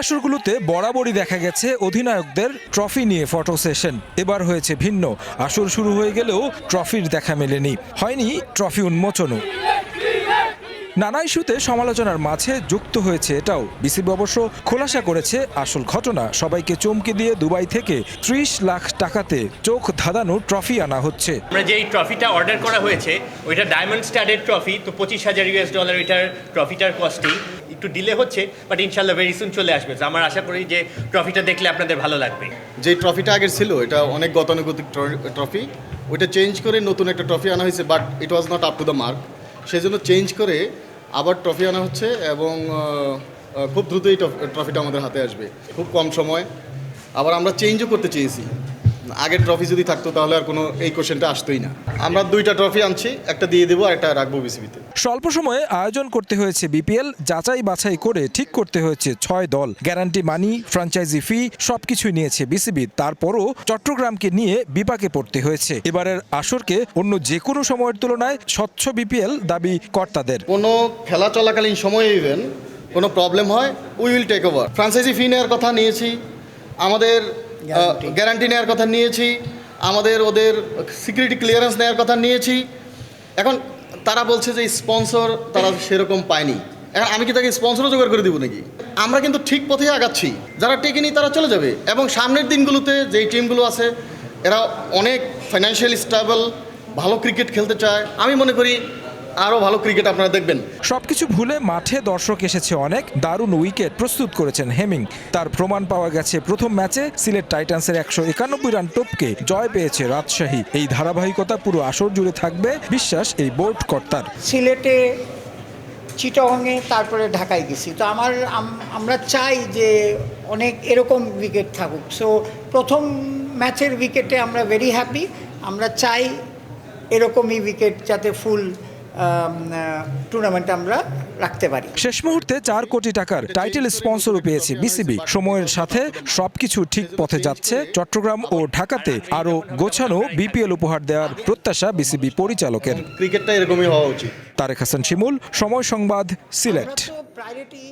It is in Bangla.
আসরগুলোতে বরাবরই দেখা গেছে অধিনায়কদের ট্রফি নিয়ে ফটো সেশন। এবার হয়েছে ভিন্ন। আসর শুরু হয়ে গেলেও ট্রফির দেখা মেলেনি, হয়নি ট্রফি উন্মোচনও। নানা ইস্যুতে সমালোচনার মাঝে যুক্ত হয়েছে এটাও। বিসিবি অবশ্য খোলাসা করেছে আসল ঘটনা। সবাইকে চমকে দিয়ে দুবাই থেকে 30 লাখ টাকাতে চোখ ধাঁধানো ট্রফি আনা হচ্ছে। আমরা যেই ট্রফিটা অর্ডার করা হয়েছে ওইটা ডায়মন্ড স্টাডেড ট্রফি, তো $25,000 এটার ট্রফিটার কস্টই একটু ডিলে হচ্ছে, বাট ইনশাল্লাহ ভেরি সুন চলে আসবে। তো আমার আশা করি যে ট্রফিটা দেখলে আপনাদের ভালো লাগবে। যে ট্রফিটা আগের ছিল এটা অনেক গতানুগতিক ট্রফি, ওইটা চেঞ্জ করে নতুন একটা ট্রফি আনা হয়েছে, but it was not up to the mark. সেই জন্য চেঞ্জ করে আবার ট্রফি আনা হচ্ছে এবং খুব দ্রুত এই ট্রফিটা আমাদের হাতে আসবে, খুব কম সময়। আবার আমরা চেঞ্জও করতে চেয়েছি। আগের ট্রফি যদি থাকতো তাহলে আর কোনো এই কোশ্চেনটা আসতোই না। আমরা 2টা ট্রফি আনছি, একটা দিয়ে দেবো আর একটা রাখবো বিসিবিতে। স্বল্প সময়ে আয়োজন করতে হয়েছে বিপিএল, যাচাই বাছাই করে ঠিক করতে হয়েছে 6 দল। গ্যারান্টি মানি, ফ্র্যাঞ্চাইজি ফি সবকিছুই নিয়েছে বিসিবি। তারপরও চট্টগ্রামকে নিয়ে বিপাকে পড়তে হয়েছে। এবারের আসরকে অন্য যে কোনো সময়ের তুলনায় স্বচ্ছ বিপিএল দাবি কর্তাদের। কোনো খেলা চলাকালীন সময়ে ইভেন কোনো প্রবলেম হয়, we will take over. Franchise fee নেওয়ার কথা নিয়েছি, আমাদের গ্যারান্টি নেওয়ার কথা নিয়েছি, আমাদের ওদের সিকিউরিটি ক্লিয়ারেন্স নেওয়ার কথা নিয়েছি। এখন তারা বলছে যে স্পন্সর তারা সেরকম পায়নি। এখন আমি কি তাকে স্পন্সরও জোগাড় করে দিব নাকি? আমরা কিন্তু ঠিক পথে আগাচ্ছি। যারা টেকেনি তারা চলে যাবে, এবং সামনের দিনগুলোতে যেই টিমগুলো আছে এরা অনেক ফাইন্যান্সিয়ালি স্টেবল, ভালো ক্রিকেট খেলতে চায়। আমি মনে করি আরও ভালো ক্রিকেট আপনারা দেখবেন। সবকিছু ভুলে মাঠে দর্শক এসেছে অনেক। দারুণ উইকেট প্রস্তুত করেছেন হেমিং। তার প্রমাণ পাওয়া গেছে প্রথম ম্যাচে সিলেট টাইটান্সের 191 রান টপকে জয় পেয়েছে রাজশাহী। এই ধারাবাহিকতা পুরো আসর জুড়ে থাকবে বিশ্বাস এই বোর্ড কর্তার। সিলেটে, চিটাগংয়ে, তারপরে ঢাকায় গেছি। তো আমরা চাই যে অনেক এরকম উইকেট থাকুক। সো প্রথম ম্যাচের উইকেটে আমরা ভেরি হ্যাপি। আমরা চাই এরকমই উইকেট যাতে ফুল টুর্নামেন্ট আমরা রাখতে পারি। শেষ মুহূর্তে 4 কোটি টাকার টাইটেল স্পন্সরও পেয়েছে বিসিবি। সময়ের সাথে সবকিছু ঠিক পথে যাচ্ছে। চট্টগ্রাম ও ঢাকাতে আরও গোছানো বিপিএল উপহার দেওয়ার প্রত্যাশা বিসিবি পরিচালকের। ক্রিকেটটা এরকমই হওয়া উচিত। তারেক হাসান শিমুল, সময় সংবাদ, সিলেট। প্রায়োরিটি